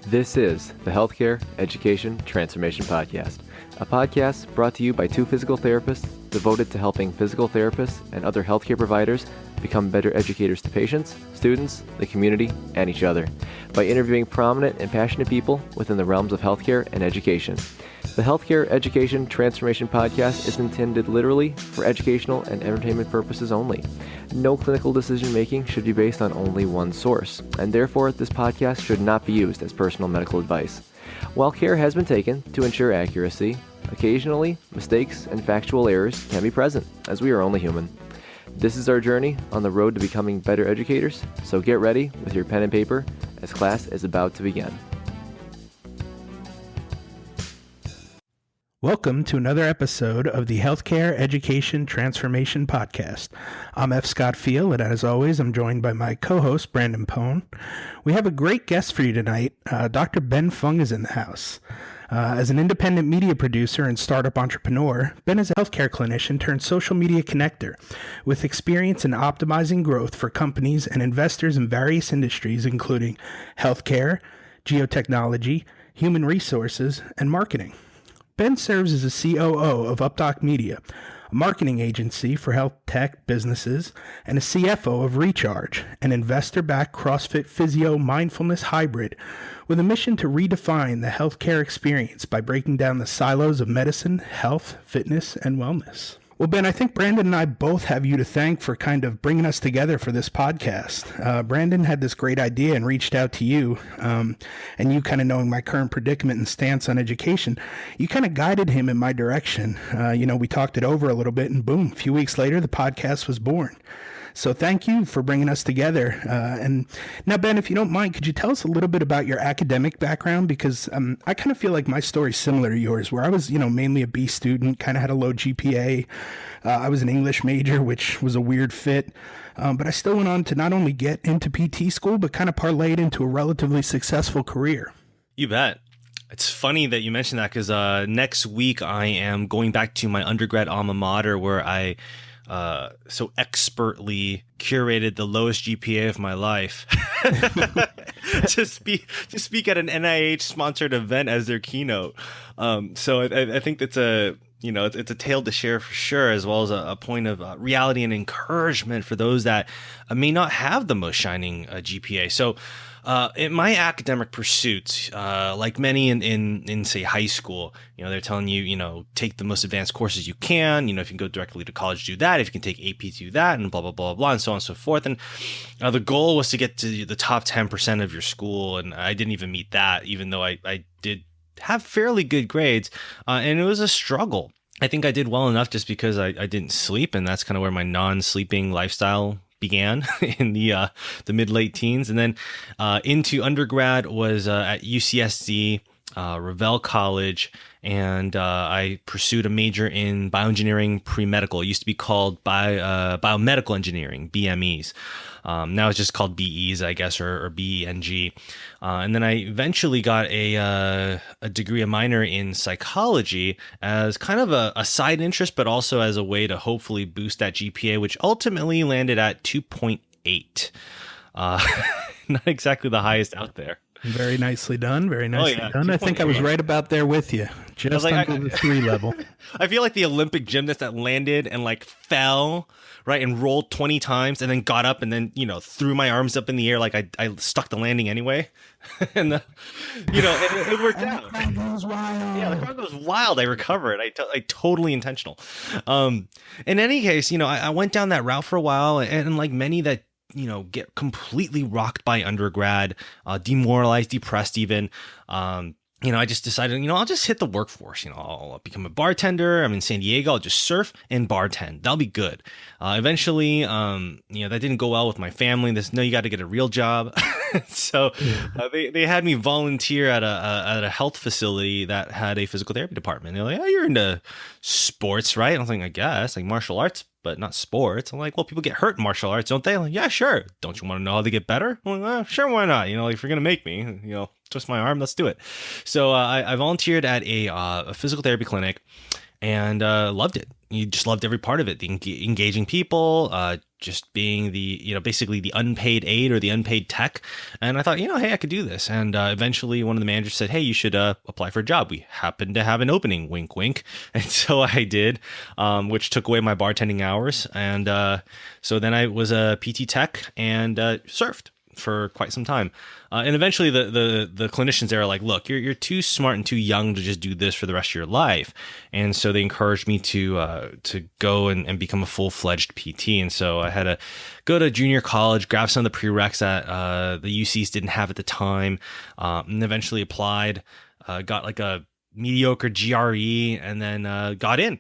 This is the Healthcare Education Transformation Podcast, a podcast brought to you by two physical therapists devoted to helping physical therapists and other healthcare providers become better educators to patients, students, the community, and each other by interviewing prominent and passionate people within the realms of healthcare and education. The Healthcare Education Transformation Podcast is intended literally for educational and entertainment purposes only. No clinical decision making should be based on only one source, and therefore this podcast should not be used as personal medical advice. While care has been taken to ensure accuracy, occasionally mistakes and factual errors can be present, as we are only human. This is our journey on the road to becoming better educators, so get ready with your pen and paper as class is about to begin. Welcome to another episode of the Healthcare Education Transformation Podcast. I'm F. Scott Field, and as always, I'm joined by my co-host, Brandon Pone. We have a great guest for you tonight. Dr. Ben Fung is in the house. As an independent media producer and startup entrepreneur, Ben is a healthcare clinician turned social media connector with experience in optimizing growth for companies and investors in various industries, including healthcare, geotechnology, human resources, and marketing. Ben serves as a COO of Updoc Media, a marketing agency for health tech businesses, and a CFO of Recharge, an investor-backed CrossFit physio mindfulness hybrid with a mission to redefine the healthcare experience by breaking down the silos of medicine, health, fitness, and wellness. Well, Ben, I think Brandon and I both have you to thank for kind of bringing us together for this podcast. Brandon had this great idea and reached out to you, and you kind of knowing my current predicament and stance on education, you kind of guided him in my direction. We talked it over a little bit, and boom, a few weeks later, the podcast was born. So thank you for bringing us together. And now, Ben, if you don't mind, could you tell us a little bit about your academic background? Because I kind of feel like my story's similar to yours, where I was, mainly a B student, kind of had a low GPA. I was an English major, which was a weird fit. But I still went on to not only get into PT school, but kind of parlayed into a relatively successful career. You bet. It's funny that you mentioned that because next week I am going back to my undergrad alma mater where I so expertly curated the lowest GPA of my life to speak at an NIH sponsored event as their keynote. So I think that's it's a tale to share for sure, as well as a point of reality and encouragement for those that may not have the most shining GPA. So in my academic pursuits, like many in say high school, they're telling you, take the most advanced courses you can. If you can go directly to college, do that. If you can take AP, do that, and blah, blah, blah, blah, and so on and so forth. And the goal was to get to the top 10% of your school. And I didn't even meet that, even though I did have fairly good grades. And it was a struggle. I think I did well enough just because I didn't sleep. And that's kind of where my non-sleeping lifestyle began in the mid-late teens. And then into undergrad was at UCSD, Revelle College, and I pursued a major in bioengineering pre-medical. It used to be called biomedical engineering, BMEs. Now it's just called BEs, I guess, or BENG. And then I eventually got a degree, a minor in psychology as kind of a side interest, but also as a way to hopefully boost that GPA, which ultimately landed at 2.8. Not exactly the highest out there. Very nicely done. Very nicely done. I think I was right about there with you. Just under the 3 level. I feel like the Olympic gymnast that landed and fell, right, and rolled 20 times and then got up and then, threw my arms up in the air like I stuck the landing anyway. And, it worked out. The crowd goes wild. Yeah, the crowd goes wild. I recovered. I totally intentional. In any case, I went down that route for a while, and like many that get completely rocked by undergrad, demoralized, depressed even. I just decided, I'll just hit the workforce. I'll become a bartender. I'm in San Diego. I'll just surf and bartend. That'll be good. Eventually, that didn't go well with my family. No, you got to get a real job. So they had me volunteer at a health facility that had a physical therapy department. They're like, oh, you're into sports, right? I was like, I guess, like martial arts, but not sports. I'm like, well, people get hurt in martial arts, don't they? I'm like, yeah, sure. Don't you want to know how they get better? I'm like, sure, why not? If you're going to make me, twist my arm, let's do it. So I volunteered at a physical therapy clinic. and loved it. You just loved every part of it, the engaging people, just being basically the unpaid aide or the unpaid tech. And I thought, hey, I could do this. And eventually one of the managers said, hey, you should apply for a job. We happen to have an opening, wink, wink. And so I did, which took away my bartending hours. And so then I was a PT tech and surfed for quite some time. And eventually the clinicians there are like, look, you're too smart and too young to just do this for the rest of your life. And so they encouraged me to go and become a full-fledged PT. And so I had to go to junior college, grab some of the prereqs that the UCs didn't have at the time, and eventually applied, got like a mediocre GRE, and then got in.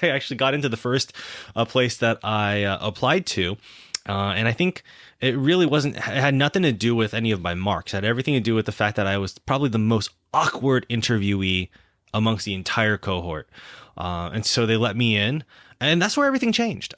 I actually got into the first place that I applied to. And I think it really it had nothing to do with any of my marks. It had everything to do with the fact that I was probably the most awkward interviewee amongst the entire cohort. And so they let me in, and that's where everything changed.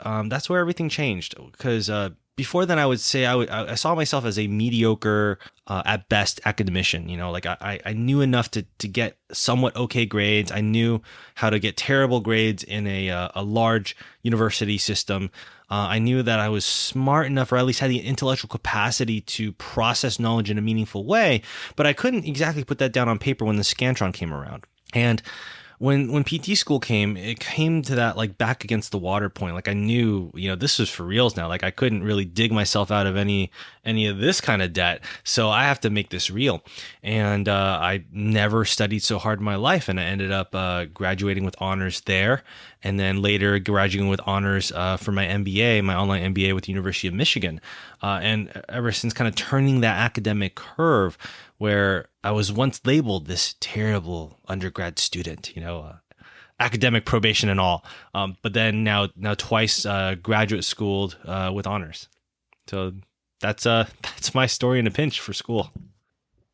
Because before then I would say I saw myself as a mediocre, at best, academician. Like I knew enough to get somewhat okay grades. I knew how to get terrible grades in a large university system. I knew that I was smart enough, or at least had the intellectual capacity to process knowledge in a meaningful way, but I couldn't exactly put that down on paper when the Scantron came around. And when PT school came, it came to that like back against the water point. Like I knew, this was for reals now. Like I couldn't really dig myself out of any of this kind of debt. So I have to make this real. And I never studied so hard in my life. And I ended up graduating with honors there. And then later graduating with honors for my MBA, my online MBA with the University of Michigan. And ever since kind of turning that academic curve where I was once labeled this terrible undergrad student, academic probation and all. But then now twice graduate schooled with honors. So that's my story in a pinch for school.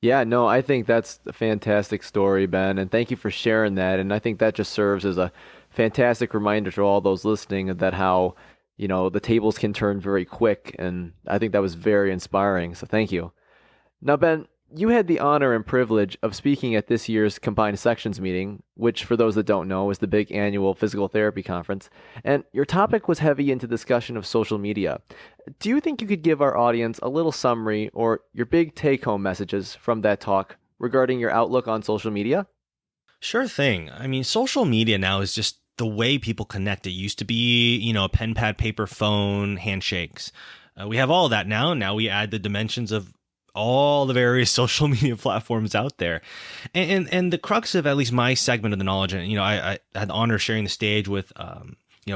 Yeah, no, I think that's a fantastic story, Ben, and thank you for sharing that. And I think that just serves as a fantastic reminder to all those listening that how, the tables can turn very quick. And I think that was very inspiring. So thank you. Now, Ben, you had the honor and privilege of speaking at this year's Combined Sections meeting, which, for those that don't know, is the big annual physical therapy conference, and your topic was heavy into discussion of social media. Do you think you could give our audience a little summary or your big take-home messages from that talk regarding your outlook on social media? Sure thing. I mean, social media now is just the way people connect. It used to be, a pen, pad, paper, phone, handshakes. We have all of that now. Now we add the dimensions of all the various social media platforms out there. And the crux of at least my segment of the knowledge, and I had the honor of sharing the stage with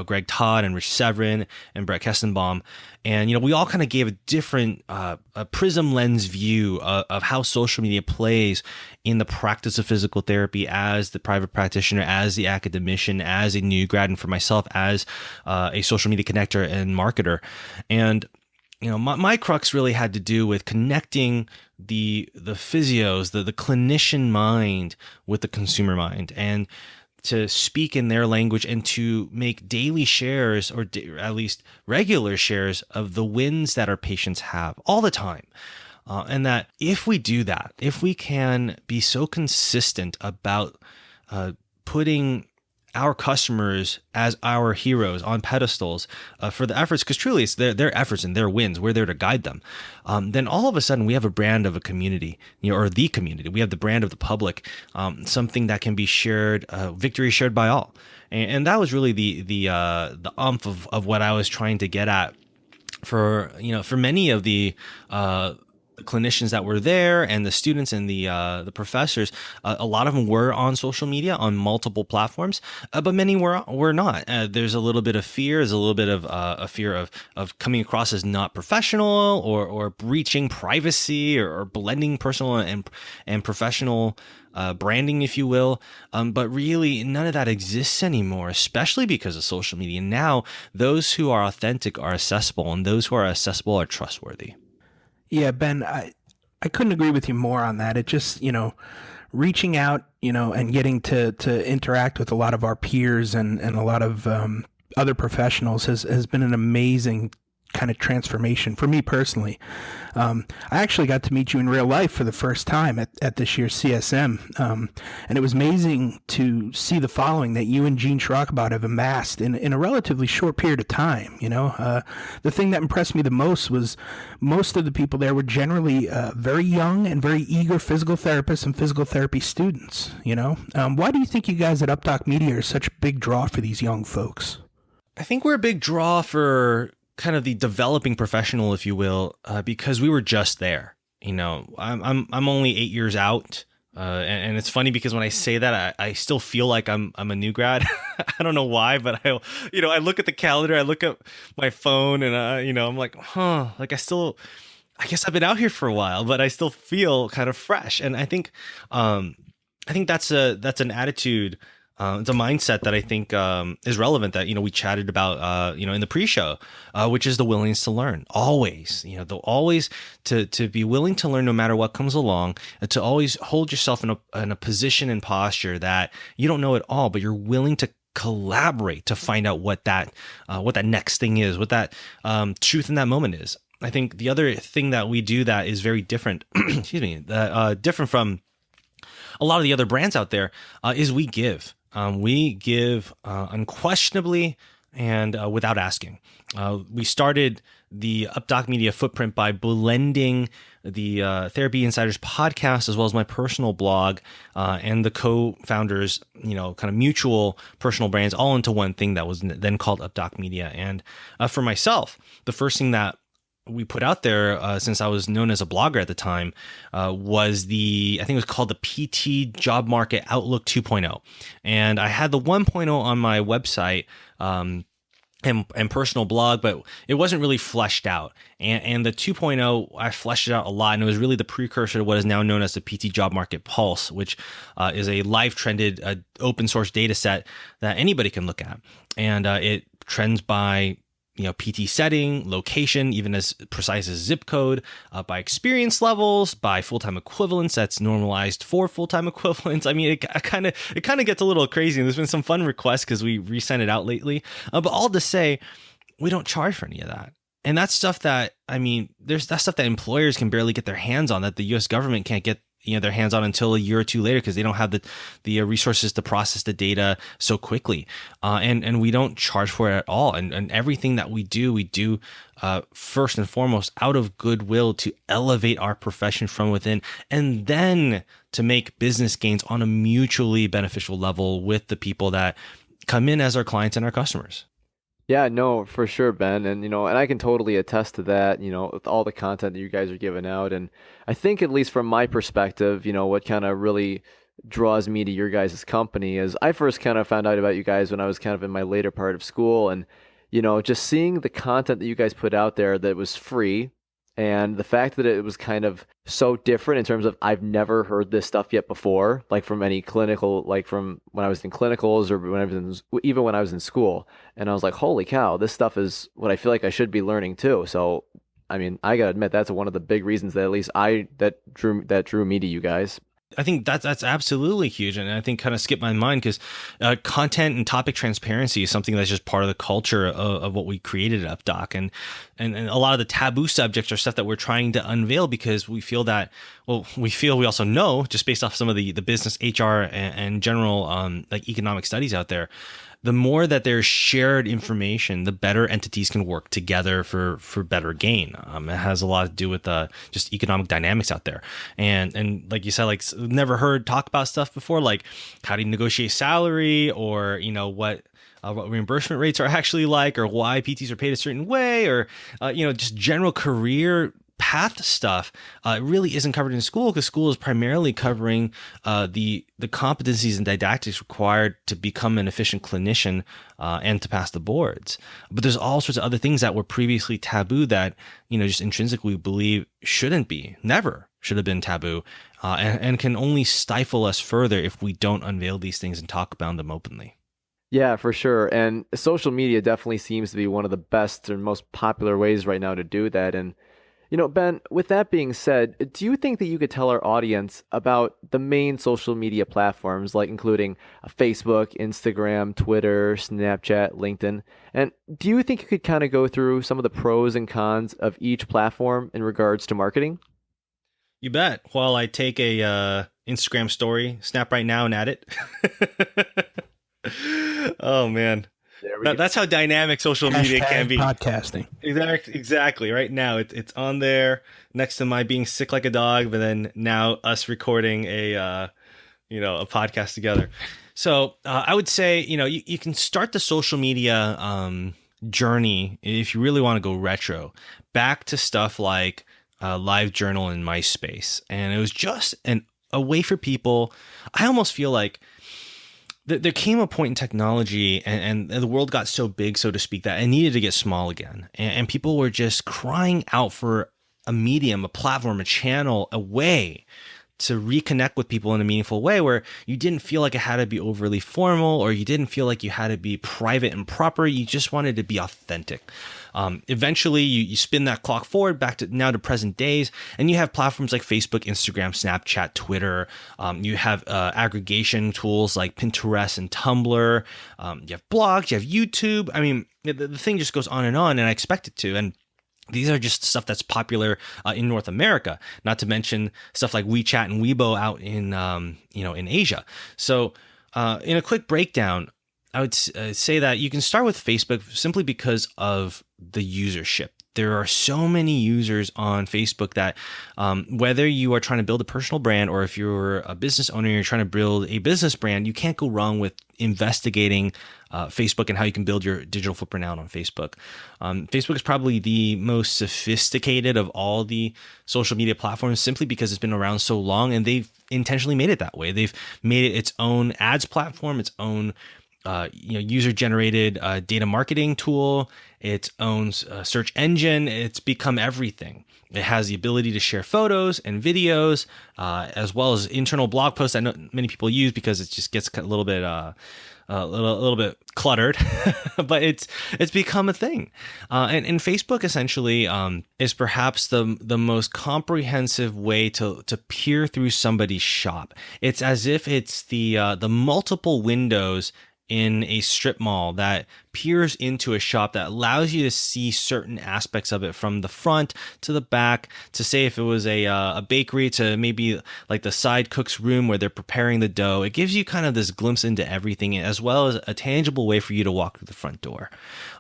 Greg Todd and Rich Severin and Brett Kestenbaum, and we all kind of gave a different a prism lens view of how social media plays in the practice of physical therapy as the private practitioner, as the academician, as a new grad, and for myself as a social media connector and marketer. And my crux really had to do with connecting the physios, the clinician mind with the consumer mind, and to speak in their language and to make daily shares, or at least regular shares, of the wins that our patients have all the time. And that if we do that, if we can be so consistent about putting our customers as our heroes on pedestals for the efforts, because truly it's their efforts and their wins, we're there to guide them, then all of a sudden we have a brand of a community, or the community. We have the brand of the public, something that can be shared, victory shared by all. And that was really the umph of what I was trying to get at for many of the clinicians that were there, and the students and the professors. A lot of them were on social media on multiple platforms, but many were not. There's a little bit of fear. There's a little bit of a fear of coming across as not professional, or breaching privacy, or blending personal and professional branding, if you will. But really, none of that exists anymore, especially because of social media. Now, those who are authentic are accessible, and those who are accessible are trustworthy. Yeah, Ben, I couldn't agree with you more on that. It just, reaching out, and getting to interact with a lot of our peers and a lot of other professionals has been an amazing kind of transformation for me personally. I actually got to meet you in real life for the first time at this year's CSM, and it was amazing to see the following that you and Gene Schrockbot have amassed in a relatively short period of time. The thing that impressed me the most was most of the people there were generally very young and very eager physical therapists and physical therapy students. Why do you think you guys at Updoc Media are such a big draw for these young folks? I think we're a big draw for kind of the developing professional, if you will, because we were just there. I'm only 8 years out, and it's funny because when I say that, I still feel like I'm a new grad. I don't know why, but I look at the calendar, I look at my phone, and I'm like, like I guess I've been out here for a while, but I still feel kind of fresh, and I think that's an attitude. It's a mindset that I think is relevant that, we chatted about, in the pre-show, which is the willingness to learn. Always, always to be willing to learn no matter what comes along, and to always hold yourself in a position and posture that you don't know it all, but you're willing to collaborate to find out what that next thing is, what that truth in that moment is. I think the other thing that we do that is very different, different from a lot of the other brands out there, is we give. We give unquestionably and without asking. We started the Updoc Media footprint by blending the Therapy Insiders podcast as well as my personal blog and the co-founders, kind of mutual personal brands all into one thing that was then called Updoc Media. And for myself, the first thing that we put out there, since I was known as a blogger at the time, was I think it was called the PT Job Market Outlook 2.0. And I had the 1.0 on my website and personal blog, but it wasn't really fleshed out. And the 2.0, I fleshed it out a lot, and it was really the precursor to what is now known as the PT Job Market Pulse, which is a live trended open source data set that anybody can look at. And it trends by PT setting, location, even as precise as zip code, by experience levels, by full-time equivalents that's normalized for full-time equivalents. I mean, it kind of gets a little crazy. There's been some fun requests because we resent it out lately. But all to say, we don't charge for any of that. And that's stuff that, that's stuff that employers can barely get their hands on, that the U.S. government can't get their hands on until a year or two later because they don't have the resources to process the data so quickly. And we don't charge for it at all. And everything that we do first and foremost out of goodwill to elevate our profession from within, and then to make business gains on a mutually beneficial level with the people that come in as our clients and our customers. Yeah, no, for sure, Ben. And, and I can totally attest to that, with all the content that you guys are giving out. And I think, at least from my perspective, what kind of really draws me to your guys' company is I first kind of found out about you guys when I was kind of in my later part of school. And, just seeing the content that you guys put out there that was free, and the fact that it was kind of so different in terms of I've never heard this stuff yet before, like from any clinical, like from when I was in clinicals or even when I was in school. And I was like, holy cow, this stuff is what I feel like I should be learning too. So, I gotta admit, that's one of the big reasons that at least that drew me to you guys. I think that's absolutely huge, and I think kind of skipped my mind because content and topic transparency is something that's just part of the culture of what we created at Updoc, and a lot of the taboo subjects are stuff that we're trying to unveil because we feel we also know, just based off some of the business, HR, and general like economic studies out there, the more that there's shared information, the better entities can work together for better gain. It has a lot to do with just economic dynamics out there. And like you said, like never heard talk about stuff before, like how do you negotiate salary, or what reimbursement rates are actually like, or why PTs are paid a certain way, or just general career path stuff really isn't covered in school, because school is primarily covering the competencies and didactics required to become an efficient clinician and to pass the boards. But there's all sorts of other things that were previously taboo that just intrinsically believe never should have been taboo, and can only stifle us further if we don't unveil these things and talk about them openly. Yeah, for sure. And social media definitely seems to be one of the best and most popular ways right now to do that. And Ben, with that being said, do you think that you could tell our audience about the main social media platforms, like including Facebook, Instagram, Twitter, Snapchat, LinkedIn? And do you think you could kind of go through some of the pros and cons of each platform in regards to marketing? You bet. While I take a Instagram story, snap right now and add it. Oh man. There we go. That's how dynamic social media can be. Podcasting. Exactly. Right now, it's on there next to my being sick like a dog, but then now us recording a podcast together. So I would say, you can start the social media journey if you really want to go retro, back to stuff like LiveJournal and MySpace, and it was just a way for people. I almost feel like there came a point in technology and the world got so big, so to speak, that it needed to get small again. And people were just crying out for a medium, a platform, a channel, a way to reconnect with people in a meaningful way where you didn't feel like it had to be overly formal or you didn't feel like you had to be private and proper. You just wanted to be authentic. Eventually, you spin that clock forward back to now to present days, and you have platforms like Facebook, Instagram, Snapchat, Twitter. You have aggregation tools like Pinterest and Tumblr. You have blogs, you have YouTube. I mean, the thing just goes on, and I expect it to. And these are just stuff that's popular in North America, not to mention stuff like WeChat and Weibo out in in Asia. So, in a quick breakdown, I would say that you can start with Facebook simply because of the usership. There are so many users on Facebook that whether you are trying to build a personal brand or if you're a business owner and you're trying to build a business brand, you can't go wrong with investigating Facebook and how you can build your digital footprint out on Facebook. Facebook is probably the most sophisticated of all the social media platforms simply because it's been around so long and they've intentionally made it that way. They've made it its own ads platform, its own user-generated data marketing tool, its own search engine. It's become everything. It has the ability to share photos and videos, as well as internal blog posts that many people use because it just gets a little bit cluttered, but it's become a thing. And Facebook essentially is perhaps the most comprehensive way to peer through somebody's shop. It's as if it's the multiple windows in a strip mall that peers into a shop that allows you to see certain aspects of it from the front to the back, to say if it was a bakery to maybe like the side cook's room where they're preparing the dough. It gives you kind of this glimpse into everything as well as a tangible way for you to walk through the front door.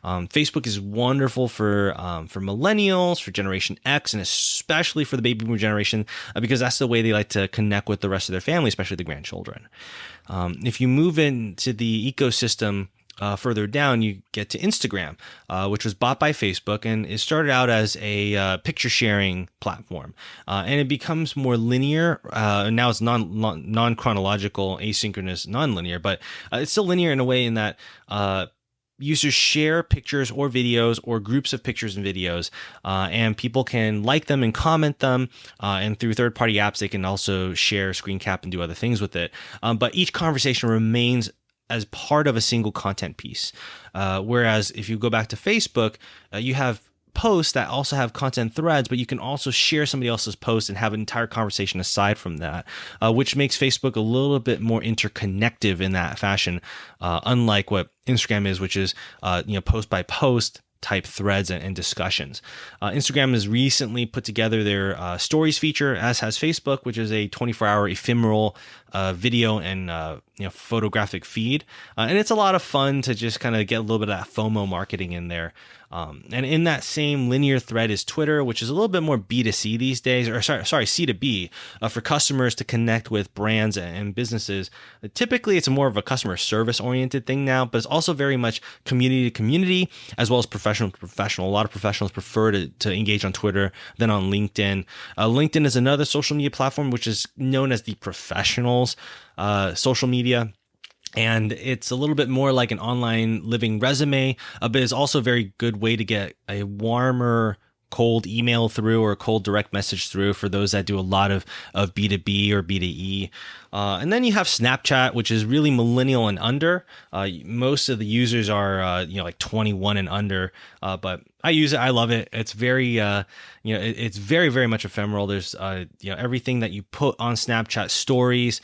Facebook is wonderful for millennials, for Generation X, and especially for the baby boomer generation because that's the way they like to connect with the rest of their family, especially the grandchildren. If you move into the ecosystem further down, you get to Instagram, which was bought by Facebook, and it started out as a picture sharing platform, and it becomes more linear. Now it's non chronological, asynchronous, non-linear, but it's still linear in a way in that users share pictures or videos or groups of pictures and videos, and people can like them and comment them, and through third-party apps they can also share, screen cap, and do other things with it. But each conversation remains as part of a single content piece. Whereas if you go back to Facebook, you have posts that also have content threads, but you can also share somebody else's post and have an entire conversation aside from that, which makes Facebook a little bit more interconnective in that fashion, unlike what Instagram is, which is post by post type threads and discussions. Instagram has recently put together their stories feature, as has Facebook, which is a 24-hour ephemeral video and photographic feed, and it's a lot of fun to just kind of get a little bit of that FOMO marketing in there. And in that same linear thread is Twitter, which is a little bit more B2C these days, or sorry, C2B, for customers to connect with brands and businesses. Typically, it's more of a customer service oriented thing now, but it's also very much community to community, as well as professional to professional. A lot of professionals prefer to engage on Twitter than on LinkedIn. LinkedIn is another social media platform, which is known as the professionals' social media. And it's a little bit more like an online living resume, but it's also a very good way to get a warmer cold email through or a cold direct message through for those that do a lot of B2B or B2E. And then you have Snapchat, which is really millennial and under. Most of the users are like 21 and under, but I use it. I love it. It's very, it's very, very much ephemeral. There's, everything that you put on Snapchat stories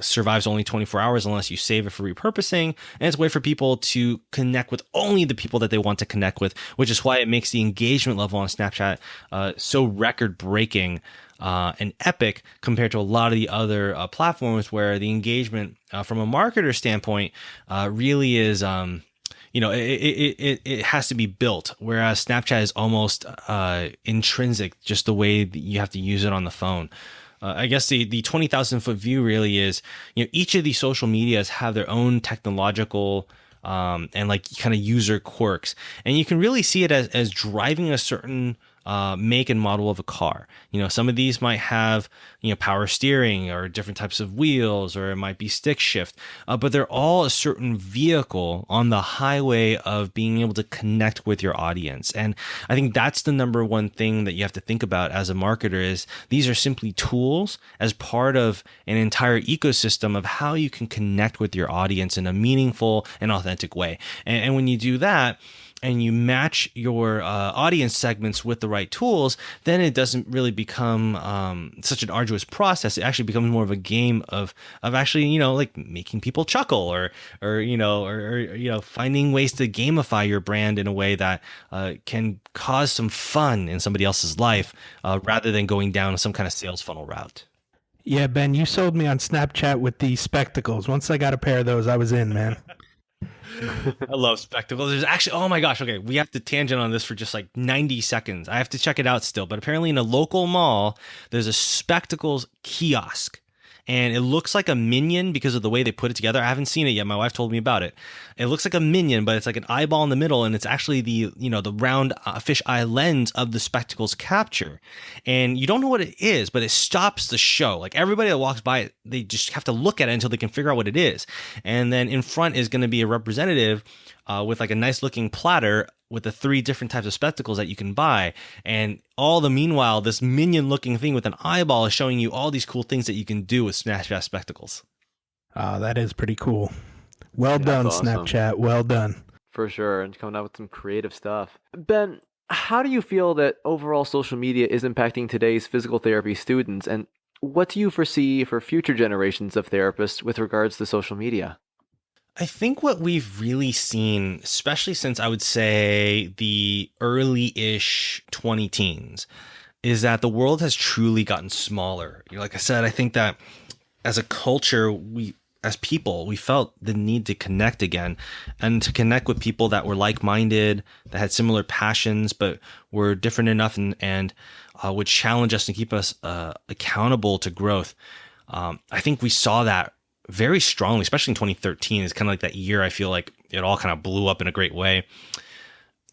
survives only 24 hours unless you save it for repurposing. And it's a way for people to connect with only the people that they want to connect with, which is why it makes the engagement level on Snapchat so record breaking and epic compared to a lot of the other platforms where the engagement from a marketer standpoint really is, it has to be built, whereas Snapchat is almost intrinsic, just the way that you have to use it on the phone. I guess the 20,000 foot view really is, each of these social medias have their own technological and like kind of user quirks, and you can really see it as driving a certain make and model of a car. Some of these might have, power steering or different types of wheels, or it might be stick shift, but they're all a certain vehicle on the highway of being able to connect with your audience. And I think that's the number one thing that you have to think about as a marketer is these are simply tools as part of an entire ecosystem of how you can connect with your audience in a meaningful and authentic way. And when you do that, and you match your audience segments with the right tools, then it doesn't really become such an arduous process. It actually becomes more of a game of actually, like making people chuckle or finding ways to gamify your brand in a way that can cause some fun in somebody else's life rather than going down some kind of sales funnel route. Yeah, Ben, you sold me on Snapchat with the spectacles. Once I got a pair of those, I was in, man. I love spectacles. There's actually, oh my gosh, okay, we have to tangent on this for just like 90 seconds. I have to check it out still, but apparently in a local mall, there's a spectacles kiosk. And it looks like a minion because of the way they put it together. I haven't seen it yet. My wife told me about it. It looks like a minion, but it's like an eyeball in the middle, and it's actually the round fish eye lens of the spectacles capture. And you don't know what it is, but it stops the show. Like everybody that walks by it, they just have to look at it until they can figure out what it is. And then in front is going to be a representative with like a nice looking platter with the 3 different types of spectacles that you can buy. And all the meanwhile, this minion looking thing with an eyeball is showing you all these cool things that you can do with Snapchat spectacles. That is pretty cool. Well done, awesome. Snapchat. Well done. For sure. And coming out with some creative stuff. Ben, how do you feel that overall social media is impacting today's physical therapy students? And what do you foresee for future generations of therapists with regards to social media? I think what we've really seen, especially since I would say the early-ish 20 teens, is that the world has truly gotten smaller. Like I said, I think that as a culture, as people, we felt the need to connect again and to connect with people that were like-minded, that had similar passions, but were different enough and would challenge us and keep us accountable to growth. I think we saw that very strongly, especially in 2013. It's kind of like that year I feel like it all kind of blew up in a great way.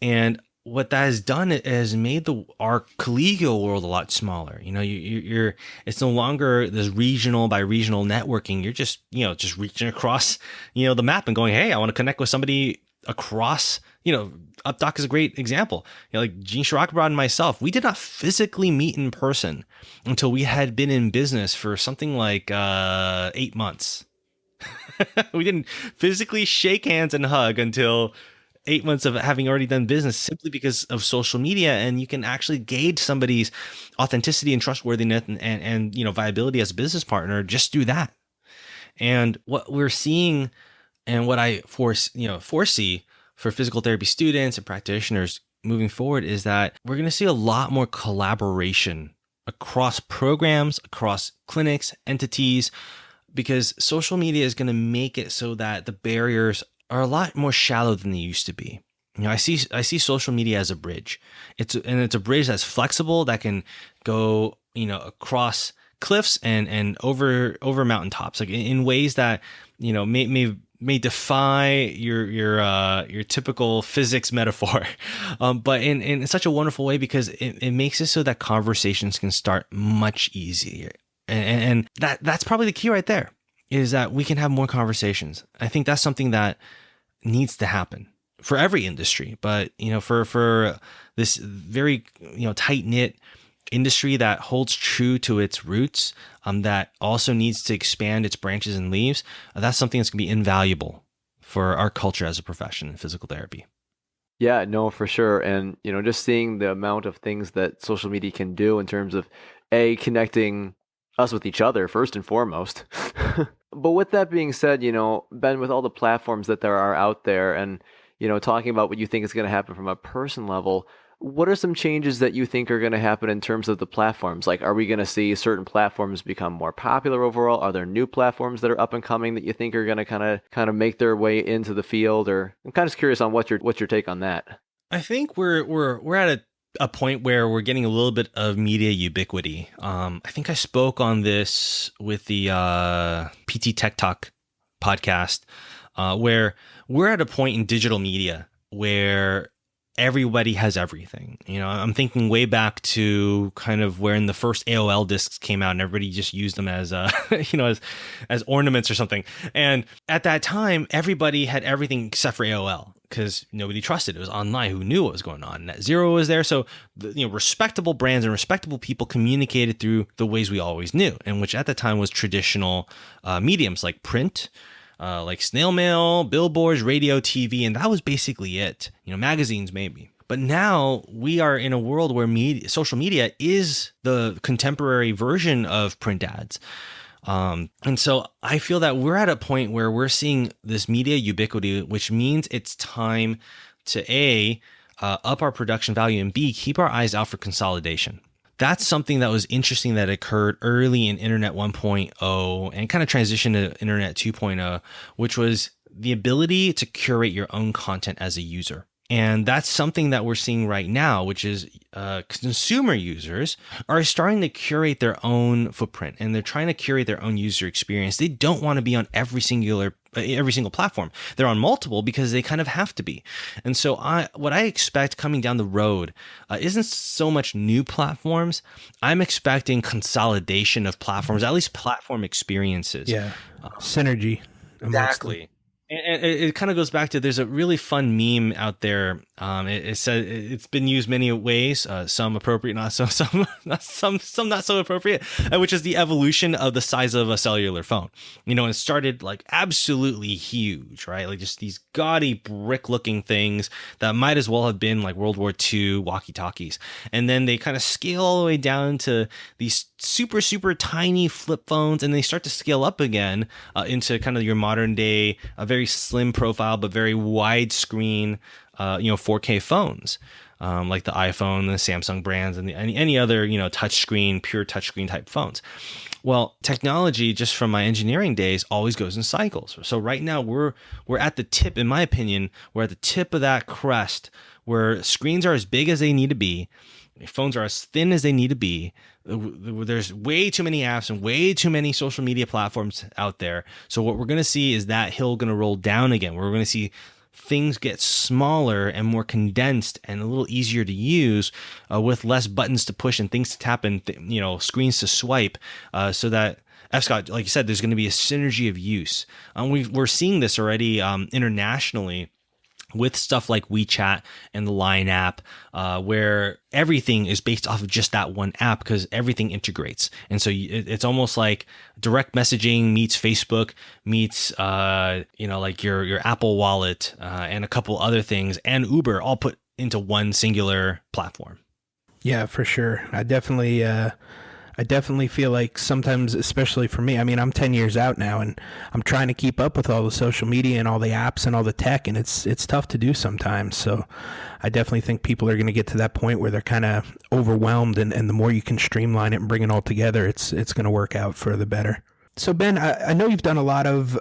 And what that has done is made our collegial world a lot smaller. You're it's no longer this regional by regional networking. You're just reaching across, the map and going, hey, I want to connect with somebody across, UpDoc is a great example. Like Gene Shirakabrad and myself, we did not physically meet in person until we had been in business for something like 8 months. We didn't physically shake hands and hug until 8 months of having already done business, simply because of social media. And you can actually gauge somebody's authenticity and trustworthiness and viability as a business partner just through that. And what we're seeing and what I foresee for physical therapy students and practitioners moving forward is that we're going to see a lot more collaboration across programs, across clinics, entities, because social media is going to make it so that the barriers are a lot more shallow than they used to be. I see social media as a bridge. It's a bridge that's flexible, that can go, across cliffs and over mountaintops, like in ways that, may defy your typical physics metaphor, but in such a wonderful way, because it makes it so that conversations can start much easier. And that's probably the key right there, is that we can have more conversations. I think that's something that needs to happen for every industry, but for this very tight knit industry that holds true to its roots, that also needs to expand its branches and leaves. That's something that's going to be invaluable for our culture as a profession in physical therapy. Yeah, no, for sure. And, just seeing the amount of things that social media can do in terms of connecting us with each other first and foremost. But with that being said, Ben, with all the platforms that there are out there and, talking about what you think is going to happen from a person level, what are some changes that you think are going to happen in terms of the platforms? Like, are we going to see certain platforms become more popular overall? Are there new platforms that are up and coming that you think are going to kind of make their way into the field? Or I'm kind of curious on what's your take on that. I think we're at a point where we're getting a little bit of media ubiquity. I think I spoke on this with the PT Tech Talk podcast, where we're at a point in digital media where everybody has everything. I'm thinking way back to kind of when the first AOL discs came out and everybody just used them as as ornaments or something. And at that time, everybody had everything except for AOL because nobody trusted. It was online. Who knew what was going on? NetZero was there. So, respectable brands and respectable people communicated through the ways we always knew, and which at the time was traditional mediums like print, like snail mail, billboards, radio, TV, and that was basically it. Magazines maybe. But now we are in a world where social media is the contemporary version of print ads. And so I feel that we're at a point where we're seeing this media ubiquity, which means it's time to up our production value, and B, keep our eyes out for consolidation. That's something that was interesting that occurred early in Internet 1.0 and kind of transitioned to Internet 2.0, which was the ability to curate your own content as a user. And that's something that we're seeing right now, which is consumer users are starting to curate their own footprint, and they're trying to curate their own user experience. They don't want to be on every single platform. They're on multiple because they kind of have to be. And so what I expect coming down the road isn't so much new platforms. I'm expecting consolidation of platforms, at least platform experiences. Yeah, synergy. Exactly. And it kind of goes back to, there's a really fun meme out there. It says it's been used many ways, some appropriate, not so, some not so appropriate, which is the evolution of the size of a cellular phone. It started like absolutely huge, right? Like just these gaudy brick looking things that might as well have been like World War II walkie-talkies. And then they kind of scale all the way down to these super, super tiny flip phones, and they start to scale up again into kind of your modern day, a very slim profile, but very wide screen, 4K phones, like the iPhone, the Samsung brands, and any other, pure touchscreen type phones. Well, technology, just from my engineering days, always goes in cycles. So right now we're at the tip, in my opinion, we're at the tip of that crest where screens are as big as they need to be. Phones are as thin as they need to be. There's way too many apps and way too many social media platforms out there. So what we're going to see is that hill going to roll down again. We're going to see things get smaller and more condensed and a little easier to use, with less buttons to push and things to tap and screens to swipe, so that F-Scott, like you said, there's going to be a synergy of use. We're seeing this already internationally with stuff like WeChat and the Line app, where everything is based off of just that one app because everything integrates. And so it's almost like direct messaging meets Facebook meets, like your Apple Wallet and a couple other things and Uber all put into one singular platform. Yeah, for sure. I definitely feel like sometimes, especially for me, I mean, I'm 10 years out now and I'm trying to keep up with all the social media and all the apps and all the tech, and it's tough to do sometimes. So I definitely think people are going to get to that point where they're kind of overwhelmed, and the more you can streamline it and bring it all together, it's going to work out for the better. So Ben, I know you've done a lot of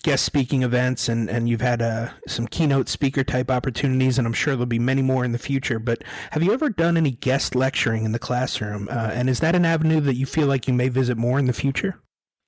guest speaking events, and you've had some keynote speaker type opportunities, and I'm sure there'll be many more in the future, but have you ever done any guest lecturing in the classroom? And is that an avenue that you feel like you may visit more in the future?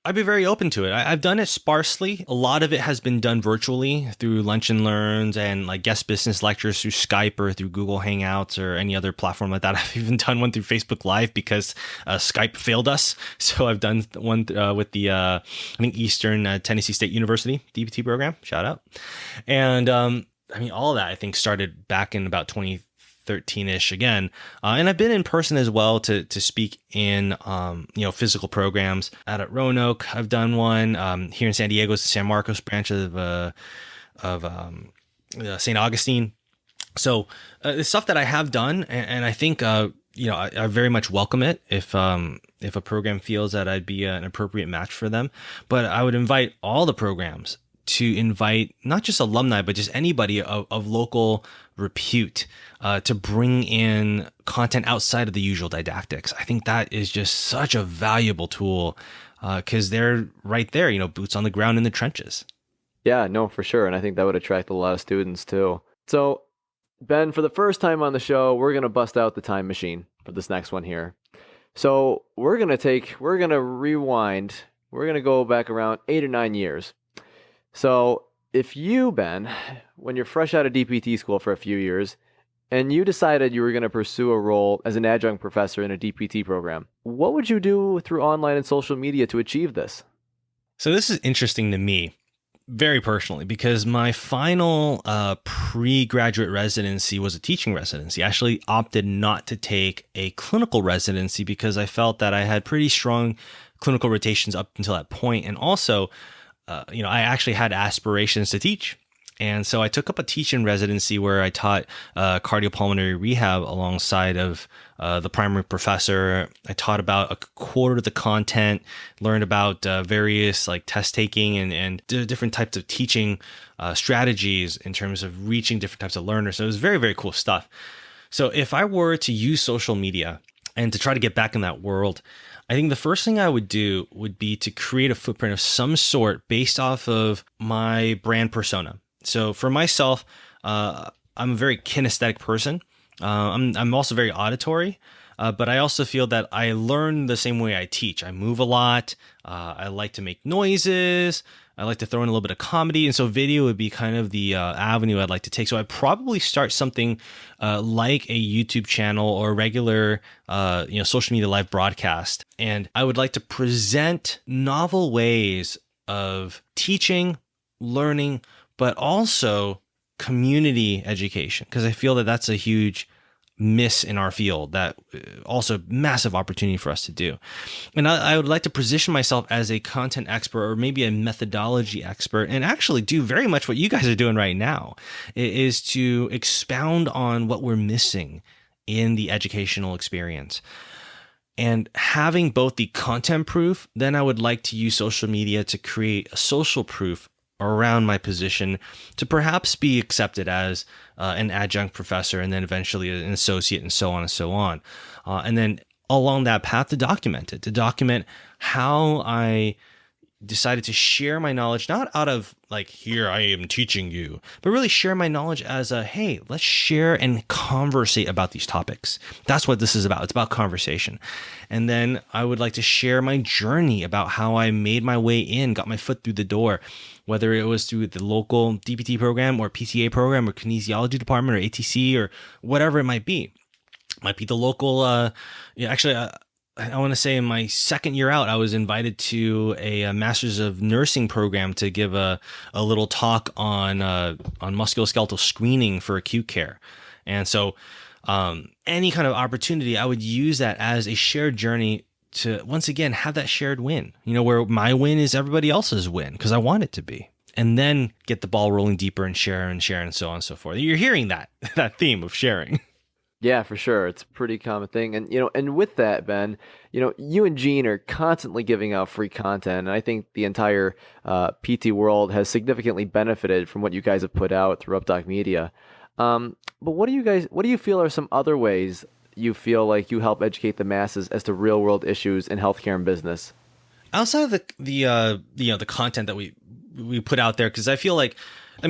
I'd be very open to it. I've done it sparsely. A lot of it has been done virtually through Lunch and Learns and like guest business lectures through Skype or through Google Hangouts or any other platform like that. I've even done one through Facebook Live because Skype failed us. So I've done one with the, I think, Eastern Tennessee State University DPT program. Shout out. And all of that, I think, started back in about 2013-ish again. And I've been in person as well to speak in, physical programs. Out at Roanoke, I've done one. Here in San Diego, it's the San Marcos branch of St. Augustine. So it's stuff that I have done, and I think I very much welcome it if a program feels that I'd be an appropriate match for them. But I would invite all the programs to invite not just alumni, but just anybody of local repute to bring in content outside of the usual didactics. I think that is just such a valuable tool because they're right there, boots on the ground in the trenches. Yeah, no, for sure. And I think that would attract a lot of students too. So, Ben, for the first time on the show, we're going to bust out the time machine for this next one here. So we're going to rewind. We're going to go back around 8 or 9 years. So if you, Ben, when you're fresh out of DPT school for a few years, and you decided you were going to pursue a role as an adjunct professor in a DPT program, what would you do through online and social media to achieve this? So this is interesting to me, very personally, because my final pre-graduate residency was a teaching residency. I actually opted not to take a clinical residency because I felt that I had pretty strong clinical rotations up until that point. And also, I actually had aspirations to teach. And so I took up a teaching residency where I taught cardiopulmonary rehab alongside of the primary professor. I taught about a quarter of the content, learned about various like test taking and different types of teaching strategies in terms of reaching different types of learners. So it was very, very cool stuff. So if I were to use social media and to try to get back in that world, I think the first thing I would do would be to create a footprint of some sort based off of my brand persona. So for myself, I'm a very kinesthetic person. I'm also very auditory, but I also feel that I learn the same way I teach. I move a lot. I like to make noises. I like to throw in a little bit of comedy. And so video would be kind of the avenue I'd like to take. So I'd probably start something like a YouTube channel or a regular social media live broadcast. And I would like to present novel ways of teaching, learning, but also community education, because I feel that that's a huge miss in our field, that also massive opportunity for us to do. And I would like to position myself as a content expert or maybe a methodology expert and actually do very much what you guys are doing right now, is to expound on what we're missing in the educational experience. And having both the content proof, then I would like to use social media to create a social proof around my position to perhaps be accepted as an adjunct professor and then eventually an associate and so on and so on. And then along that path to document how I decided to share my knowledge, not out of like, here I am teaching you, but really share my knowledge as a, hey, let's share and conversate about these topics. That's what this is about. It's about conversation. And then I would like to share my journey about how I made my way in, got my foot through the door, whether it was through the local DPT program or PTA program or kinesiology department or ATC or whatever it might be. Might be the local, I want to say in my second year out, I was invited to a Master's of Nursing program to give a little talk on musculoskeletal screening for acute care. And so any kind of opportunity, I would use that as a shared journey to, once again, have that shared win, where my win is everybody else's win, because I want it to be. And then get the ball rolling deeper and share and so on and so forth. You're hearing that theme of sharing. Yeah, for sure. It's a pretty common thing. And, and with that, Ben, you and Gene are constantly giving out free content. And I think the entire PT world has significantly benefited from what you guys have put out through Updoc Media. But what do you feel are some other ways you feel like you help educate the masses as to real world issues in healthcare and business? Outside of the content that we put out there, because I feel like,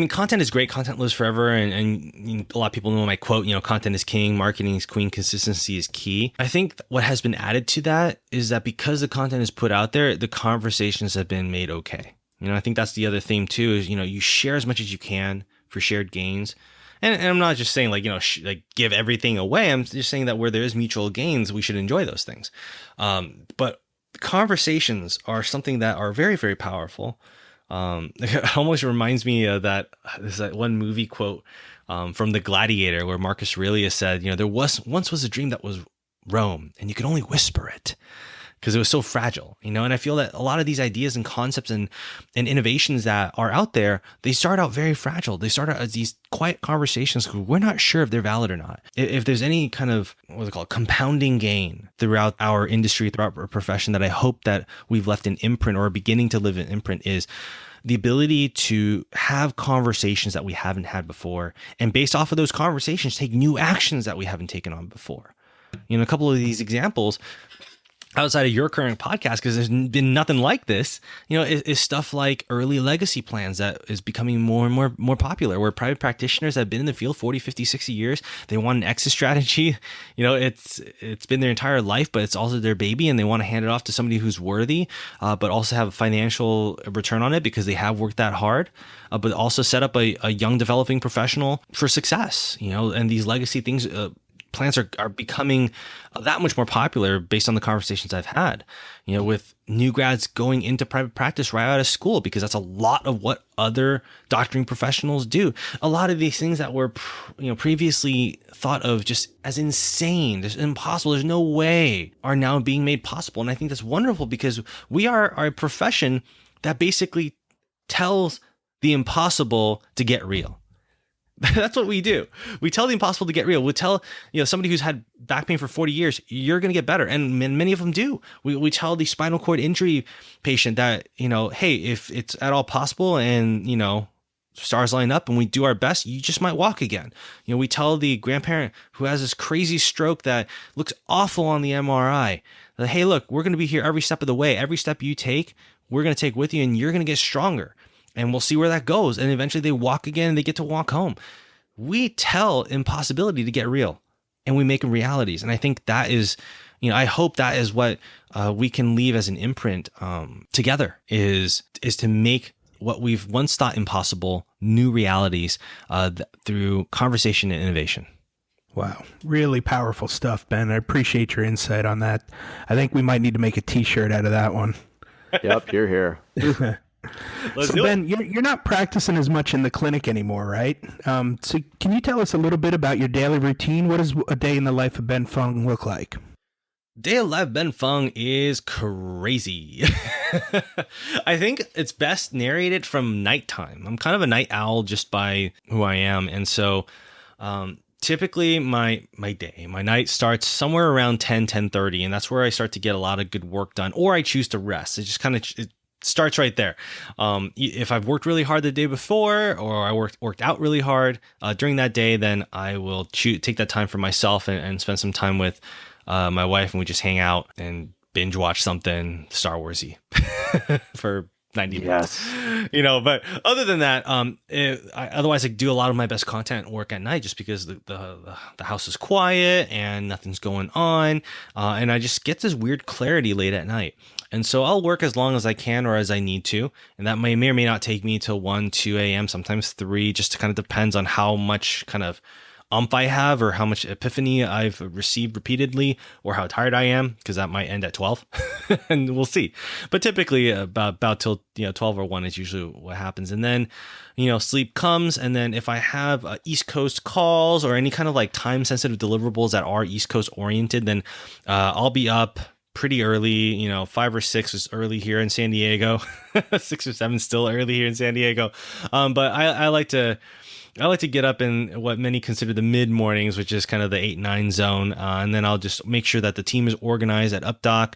content is great. Content lives forever. And a lot of people know my quote, content is king, marketing is queen, consistency is key. I think what has been added to that is that because the content is put out there, the conversations have been made okay. I think that's the other theme too, is, you share as much as you can for shared gains. And I'm not just saying give everything away. I'm just saying that where there is mutual gains, we should enjoy those things. But conversations are something that are very, very powerful. It almost reminds me of that one movie quote from The Gladiator, where Marcus Aurelius said, there once was a dream that was Rome, and you could only whisper it. because it was so fragile, and I feel that a lot of these ideas and concepts and innovations that are out there, they start out very fragile. They start out as these quiet conversations because we're not sure if they're valid or not. If there's any kind of, what's it called, compounding gain throughout our industry, throughout our profession, that I hope that we've left an imprint or are beginning to live an imprint, is the ability to have conversations that we haven't had before, and based off of those conversations, take new actions that we haven't taken on before. A couple of these examples outside of your current podcast, because there's been nothing like this, is stuff like early legacy plans that is becoming more and more popular, where private practitioners have been in the field 40, 50, 60 years. They want an exit strategy. It's been their entire life, but it's also their baby, and they want to hand it off to somebody who's worthy, but also have a financial return on it because they have worked that hard, but also set up a young developing professional for success, and these legacy things, plans are becoming that much more popular based on the conversations I've had, with new grads going into private practice right out of school, because that's a lot of what other doctoring professionals do. A lot of these things that were, previously thought of just as insane, just impossible, there's no way, are now being made possible. And I think that's wonderful, because we are a profession that basically tells the impossible to get real. That's what we do. We tell the impossible to get real. We tell, somebody who's had back pain for 40 years, you're going to get better. And many of them do. We tell the spinal cord injury patient that, hey, if it's at all possible and, stars line up and we do our best, you just might walk again. We tell the grandparent who has this crazy stroke that looks awful on the MRI that, hey, look, we're going to be here every step of the way. Every step you take, we're going to take with you, and you're going to get stronger. And we'll see where that goes. And eventually they walk again and they get to walk home. We tell impossibility to get real, and we make them realities. And I think that is, I hope that is what we can leave as an imprint together, is to make what we've once thought impossible new realities through conversation and innovation. Wow. Really powerful stuff, Ben. I appreciate your insight on that. I think we might need to make a t-shirt out of that one. Yep, you're here. So Ben, you're not practicing as much in the clinic anymore, right? So can you tell us a little bit about your daily routine? What does a day in the life of Ben Fung look like? Day of life Ben Fung is crazy. I think it's best narrated from nighttime. I'm kind of a night owl just by who I am. And so typically my night starts somewhere around 10:30, and that's where I start to get a lot of good work done, or I choose to rest. It just kind of starts right there. If I've worked really hard the day before, or I worked out really hard during that day, then I will take that time for myself and spend some time with my wife, and we just hang out and binge watch something Star Warsy for 90 minutes. But other than that, otherwise I do a lot of my best content work at night, just because the house is quiet and nothing's going on, and I just get this weird clarity late at night. And so I'll work as long as I can or as I need to. And that may or may not take me till 1, 2 a.m., sometimes 3, just kind of depends on how much kind of I have, or how much epiphany I've received repeatedly, or how tired I am, because that might end at 12 and we'll see. But typically about till 12 or 1 is usually what happens. And then sleep comes, and then if I have East Coast calls or any kind of like time sensitive deliverables that are East Coast oriented, then I'll be up pretty early, 5 or 6 is early here in San Diego. 6 or 7 still early here in San Diego. But I like to get up in what many consider the mid mornings, which is kind of the 8-9 zone. And then I'll just make sure that the team is organized at UpDoc,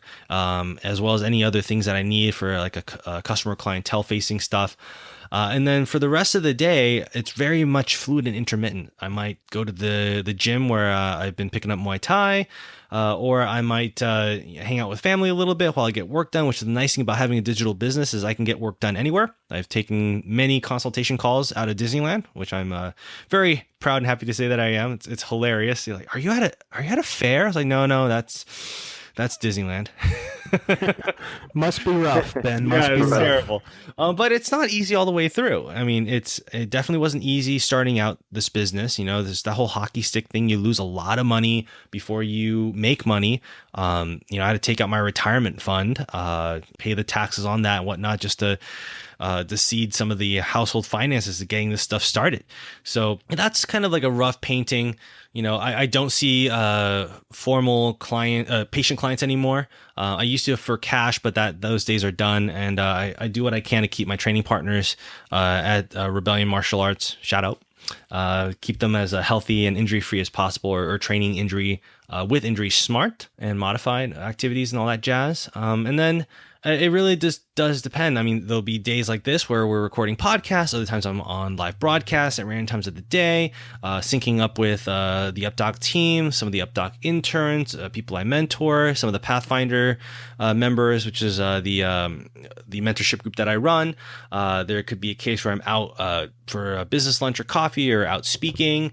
as well as any other things that I need for like a customer clientele facing stuff. And then for the rest of the day, it's very much fluid and intermittent. I might go to the gym where I've been picking up Muay Thai, or I might hang out with family a little bit while I get work done, which is the nice thing about having a digital business is I can get work done anywhere. I've taken many consultation calls out of Disneyland, which I'm very proud and happy to say that I am. It's hilarious. You're like, are you at a fair? I was like, no, that's Disneyland. Must be rough, Ben. It's terrible. But it's not easy all the way through. I mean, it definitely wasn't easy starting out this business. There's that whole hockey stick thing. You lose a lot of money before you make money. I had to take out my retirement fund, pay the taxes on that and whatnot, just to seed some of the household finances to getting this stuff started. So that's kind of like a rough painting. I don't see formal patient clients anymore. I used to for cash, but those days are done. And I do what I can to keep my training partners at Rebellion Martial Arts, shout out, keep them as healthy and injury free as possible, or training injury with injury smart and modified activities and all that jazz. And then it really just does depend. I mean, there'll be days like this where we're recording podcasts. Other times I'm on live broadcasts at random times of the day, syncing up with the UpDoc team, some of the UpDoc interns, people I mentor, some of the Pathfinder members, which is the mentorship group that I run. There could be a case where I'm out for a business lunch or coffee, or out speaking,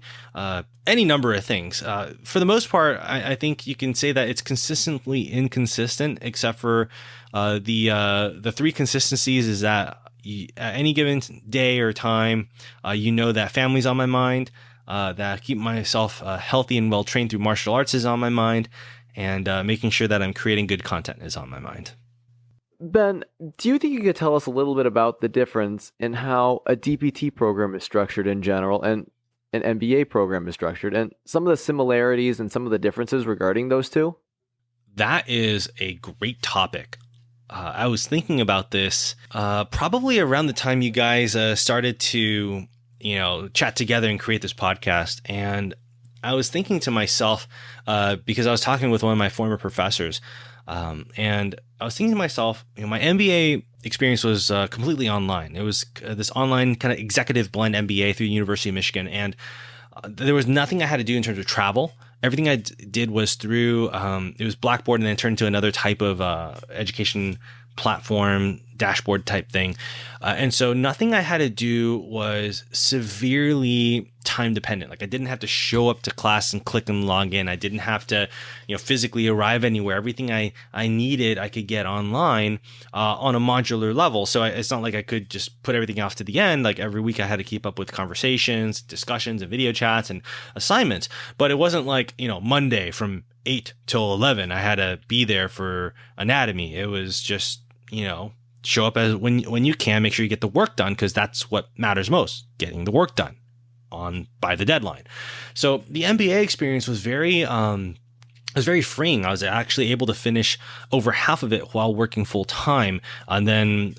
any number of things. For the most part, I think you can say that it's consistently inconsistent, except for the three consistencies is that at any given day or time, that family's on my mind, that keep myself healthy and well trained through martial arts is on my mind, and making sure that I'm creating good content is on my mind. Ben, do you think you could tell us a little bit about the difference in how a DPT program is structured in general and an MBA program is structured, and some of the similarities and some of the differences regarding those two? That is a great topic. I was thinking about this probably around the time you guys started to, chat together and create this podcast. And I was thinking to myself, because I was talking with one of my former professors, and I was thinking to myself, my MBA experience was completely online. It was this online kind of executive blend MBA through the University of Michigan. And there was nothing I had to do in terms of travel. Everything I did was through, it was Blackboard, and then turned to another type of education platform, dashboard type thing. And so nothing I had to do was severely time dependent. Like, I didn't have to show up to class and click and log in. I didn't have to, physically arrive anywhere. Everything I needed, I could get online on a modular level. So it's not like I could just put everything off to the end. Like, every week I had to keep up with conversations, discussions, and video chats and assignments. But it wasn't like, Monday from 8 till 11, I had to be there for anatomy. It was just, show up as when you can, make sure you get the work done, because that's what matters most, getting the work done by the deadline. So the MBA experience was very freeing. I was actually able to finish over half of it while working full time. And then,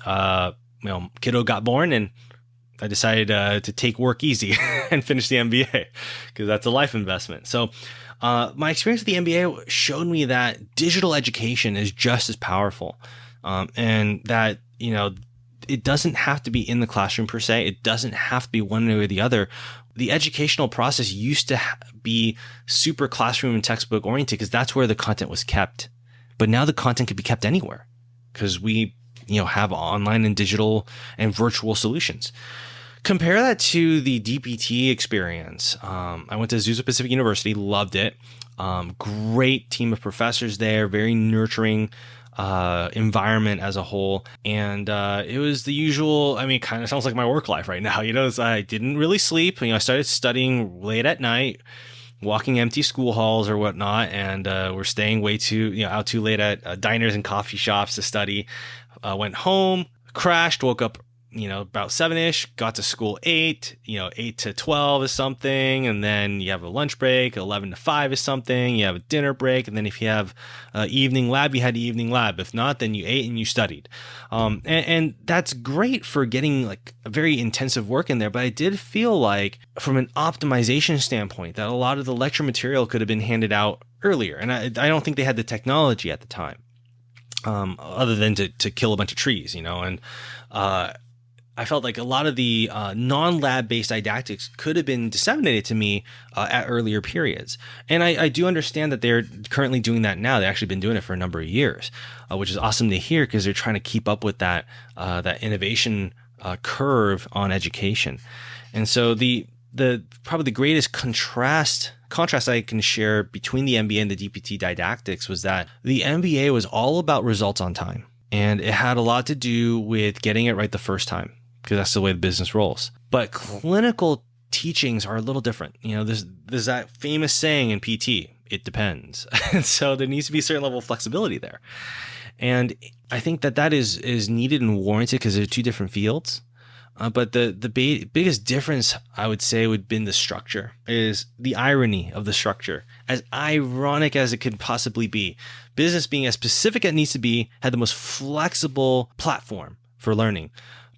kiddo got born, and I decided to take work easy and finish the MBA, because that's a life investment. So my experience with the MBA showed me that digital education is just as powerful. And that, it doesn't have to be in the classroom per se. It doesn't have to be one way or the other. The educational process used to be super classroom and textbook oriented, because that's where the content was kept. But now the content can be kept anywhere, because we, have online and digital and virtual solutions. Compare that to the DPT experience. I went to Azusa Pacific University, loved it. Great team of professors there, very nurturing environment as a whole. And it was the usual, it kind of sounds like my work life right now. I didn't really sleep. I started studying late at night, walking empty school halls or whatnot, and we're staying way too, out too late at diners and coffee shops to study. Went home, crashed, woke up about 7-ish, got to school 8, 8 to 12 is something. And then you have a lunch break, 11 to 5 is something. You have a dinner break. And then if you have evening lab, you had the evening lab. If not, then you ate and you studied. And that's great for getting like a very intensive work in there. But I did feel like from an optimization standpoint that a lot of the lecture material could have been handed out earlier. And I don't think they had the technology at the time, other than to kill a bunch of trees, and I felt like a lot of the non-lab based didactics could have been disseminated to me at earlier periods. And I do understand that they're currently doing that now. They've actually been doing it for a number of years, which is awesome to hear, because they're trying to keep up with that innovation curve on education. And so the probably the greatest contrast I can share between the MBA and the DPT didactics was that the MBA was all about results on time. And it had a lot to do with getting it right the first time, because that's the way the business rolls. But clinical teachings are a little different. There's that famous saying in PT, it depends. And so there needs to be a certain level of flexibility there. And I think that is needed and warranted, because they're two different fields. But the biggest difference, I would say, would have been the structure, is the irony of the structure. As ironic as it could possibly be, business, being as specific as it needs to be, had the most flexible platform for learning.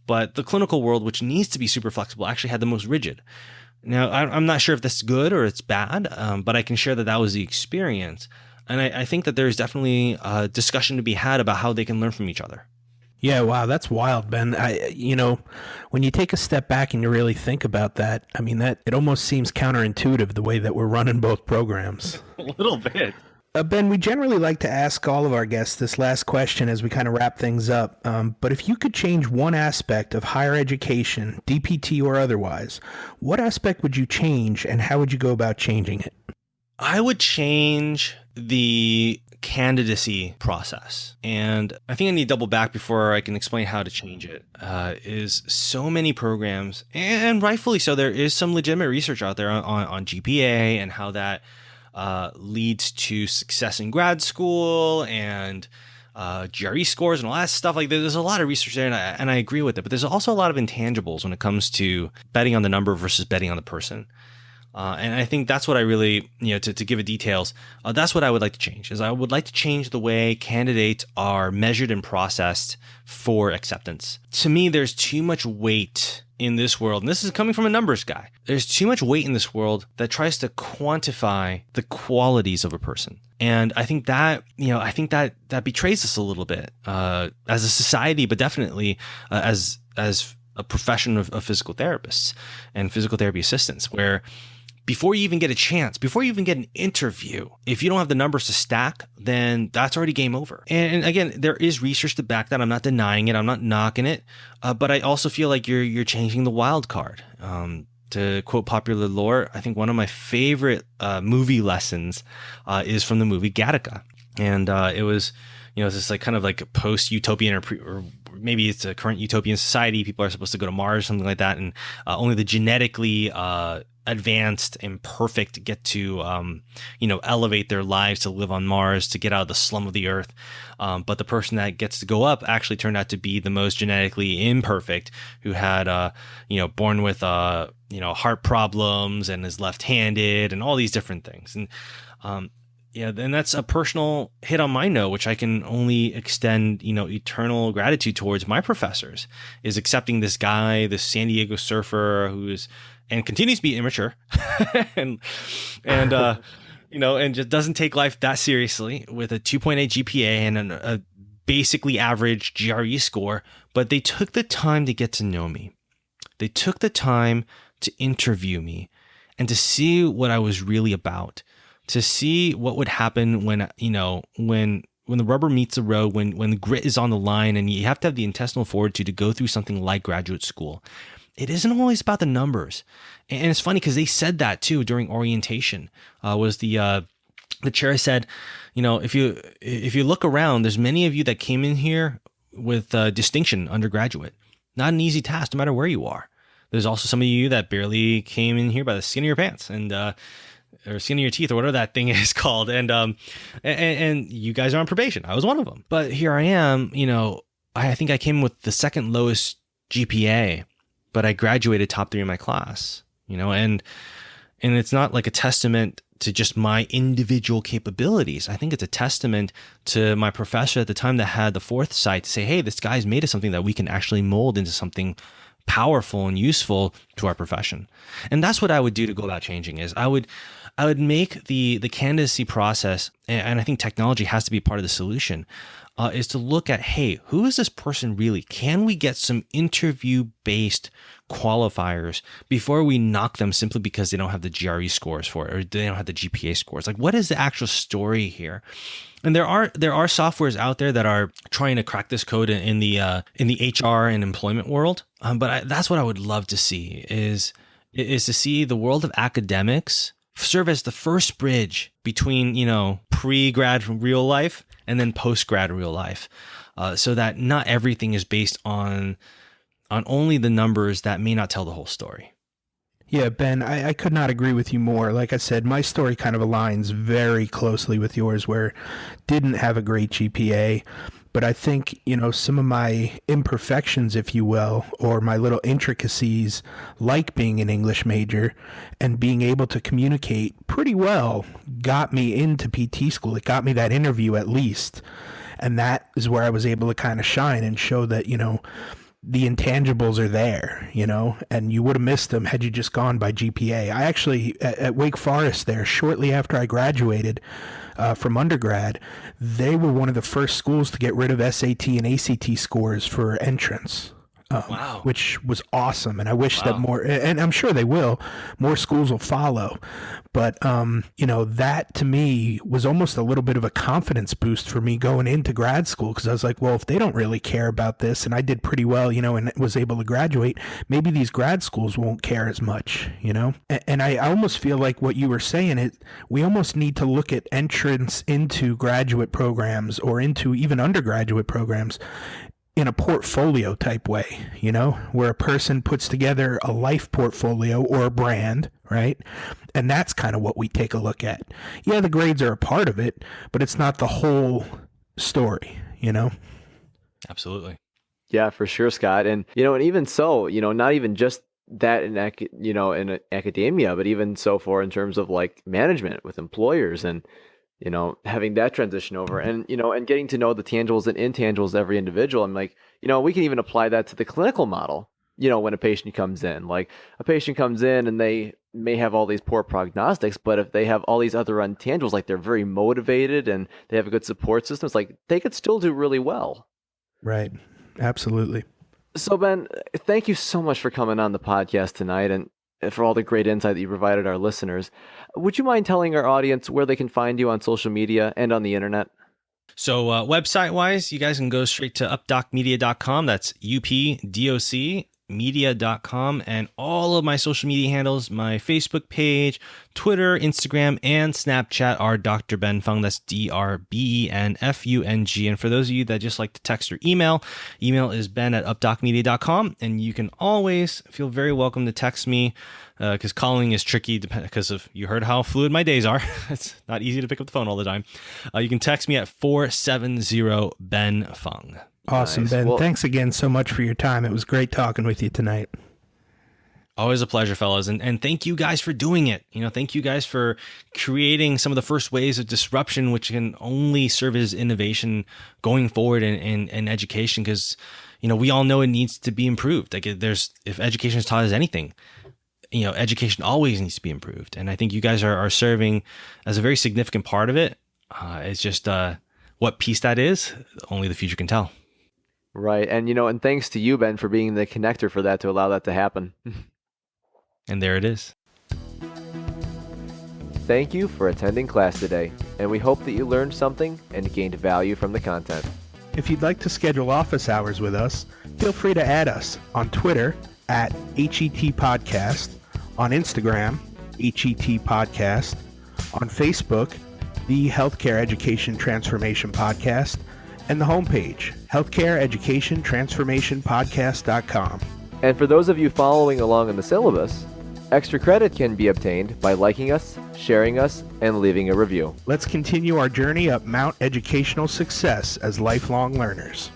But the clinical world, which needs to be super flexible, actually had the most rigid. Now, I'm not sure if that's good or it's bad, but I can share that that was the experience. And I think that there's definitely a discussion to be had about how they can learn from each other. Yeah, wow, that's wild, Ben. When you take a step back and you really think about that, I mean, that it almost seems counterintuitive the way that we're running both programs. A little bit. Ben, we generally like to ask all of our guests this last question as we kind of wrap things up. But if you could change one aspect of higher education, DPT or otherwise, what aspect would you change and how would you go about changing it? I would change the candidacy process. And I think I need to double back before I can explain how to change it. Is so many programs, and rightfully so, there is some legitimate research out there on GPA and how that leads to success in grad school and GRE scores and all that stuff. Like, there's a lot of research there, and I agree with it. But there's also a lot of intangibles when it comes to betting on the number versus betting on the person. And I think that's what I really, to give it details, that's what I would like to change. Is I would like to change the way candidates are measured and processed for acceptance. To me, there's too much weight in this world, and this is coming from a numbers guy. There's too much weight in this world that tries to quantify the qualities of a person. And I think that, that betrays us a little bit as a society, but definitely as a profession of physical therapists and physical therapy assistants, where before you even get a chance, before you even get an interview, if you don't have the numbers to stack, then that's already game over. And again, there is research to back that. I'm not denying it. I'm not knocking it. But I also feel like you're changing the wild card. To quote popular lore, I think one of my favorite movie lessons is from the movie Gattaca. And it was, it's this kind of post-utopian or maybe it's a current utopian society. People are supposed to go to Mars, something like that. And only the genetically advanced and perfect get to, elevate their lives to live on Mars, to get out of the slum of the earth. But the person that gets to go up actually turned out to be the most genetically imperfect, who had, born with, heart problems and is left-handed and all these different things. And, and that's a personal hit on my note, which I can only extend, eternal gratitude towards my professors, is accepting this guy, this San Diego surfer and continues to be immature and just doesn't take life that seriously, with a 2.8 GPA and a basically average GRE score. But they took the time to get to know me. They took the time to interview me and to see what I was really about, to see what would happen when the rubber meets the road, when the grit is on the line, and you have to have the intestinal fortitude to go through something like graduate school. It isn't always about the numbers. And it's funny because they said that too during orientation. The chair said, if you look around, there's many of you that came in here with distinction undergraduate. Not an easy task, no matter where you are. There's also some of you that barely came in here by the skin of your pants and or skin of your teeth, or whatever that thing is called. And you guys are on probation. I was one of them. But here I am, I think I came with the second lowest GPA, but I graduated top 3 in my class, and it's not like a testament to just my individual capabilities. I think it's a testament to my professor at the time that had the foresight to say, hey, this guy's made of something that we can actually mold into something powerful and useful to our profession. And that's what I would do to go about changing. Is I would make the candidacy process, and I think technology has to be part of the solution, is to look at, hey, who is this person really? Can we get some interview-based qualifiers before we knock them simply because they don't have the GRE scores for it, or they don't have the GPA scores? Like, what is the actual story here? And there are softwares out there that are trying to crack this code in the HR and employment world. But that's what I would love to see is to see the world of academics serve as the first bridge between, pre-grad real life and then post-grad real life, so that not everything is based on only the numbers that may not tell the whole story. Yeah, Ben, I could not agree with you more. Like I said, my story kind of aligns very closely with yours, where didn't have a great GPA, But I think, some of my imperfections, if you will, or my little intricacies, like being an English major and being able to communicate pretty well, got me into PT school. It got me that interview at least. And that is where I was able to kind of shine and show that, the intangibles are there, and you would have missed them had you just gone by GPA. I actually, at Wake Forest there, shortly after I graduated from undergrad, they were one of the first schools to get rid of SAT and ACT scores for entrance. Wow. Which was awesome. And I wish that more, and I'm sure they will, more schools will follow. But, that to me was almost a little bit of a confidence boost for me going into grad school. Cause I was like, well, if they don't really care about this and I did pretty well, and was able to graduate, maybe these grad schools won't care as much, And I almost feel like what you were saying, we almost need to look at entrance into graduate programs or into even undergraduate programs in a portfolio type way, where a person puts together a life portfolio or a brand, right? And that's kind of what we take a look at. Yeah, the grades are a part of it, but it's not the whole story, Absolutely. Yeah, for sure, Scott. And, and even so, not even just that in academia, but even so for in terms of like management with employers and, having that transition over and, and getting to know the tangibles and intangibles of every individual. I'm like, we can even apply that to the clinical model, when a patient comes in. Like a patient comes in and they may have all these poor prognostics, but if they have all these other intangibles, like they're very motivated and they have a good support system, it's like they could still do really well. Right. Absolutely. So Ben, thank you so much for coming on the podcast tonight and for all the great insight that you provided our listeners. Would you mind telling our audience where they can find you on social media and on the internet? So website-wise, you guys can go straight to updocmedia.com. That's UPDOC media.com, and all of my social media handles, my Facebook page, Twitter, Instagram, and Snapchat are Dr. Ben Fung. That's DRBENFUNG. And for those of you that just like to text or email is ben@updocmedia.com, and you can always feel very welcome to text me because calling is tricky because of you heard how fluid my days are. It's not easy to pick up the phone all the time. You can text me at 470-BEN-FUNG. Awesome, Nice. Ben. Well, thanks again so much for your time. It was great talking with you tonight. Always a pleasure, fellas. And thank you guys for doing it. Thank you guys for creating some of the first ways of disruption, which can only serve as innovation going forward in education. Because, we all know it needs to be improved. Like if education is taught as anything, education always needs to be improved. And I think you guys are serving as a very significant part of it. It's just what piece that is, only the future can tell. Right. And, and thanks to you, Ben, for being the connector for that to allow that to happen. And there it is. Thank you for attending class today, and we hope that you learned something and gained value from the content. If you'd like to schedule office hours with us, feel free to add us on Twitter at HET Podcast, on Instagram, HET Podcast, on Facebook, the Healthcare Education Transformation Podcast, and the homepage, healthcareeducationtransformationpodcast.com. And for those of you following along in the syllabus, extra credit can be obtained by liking us, sharing us, and leaving a review. Let's continue our journey up Mount Educational Success as lifelong learners.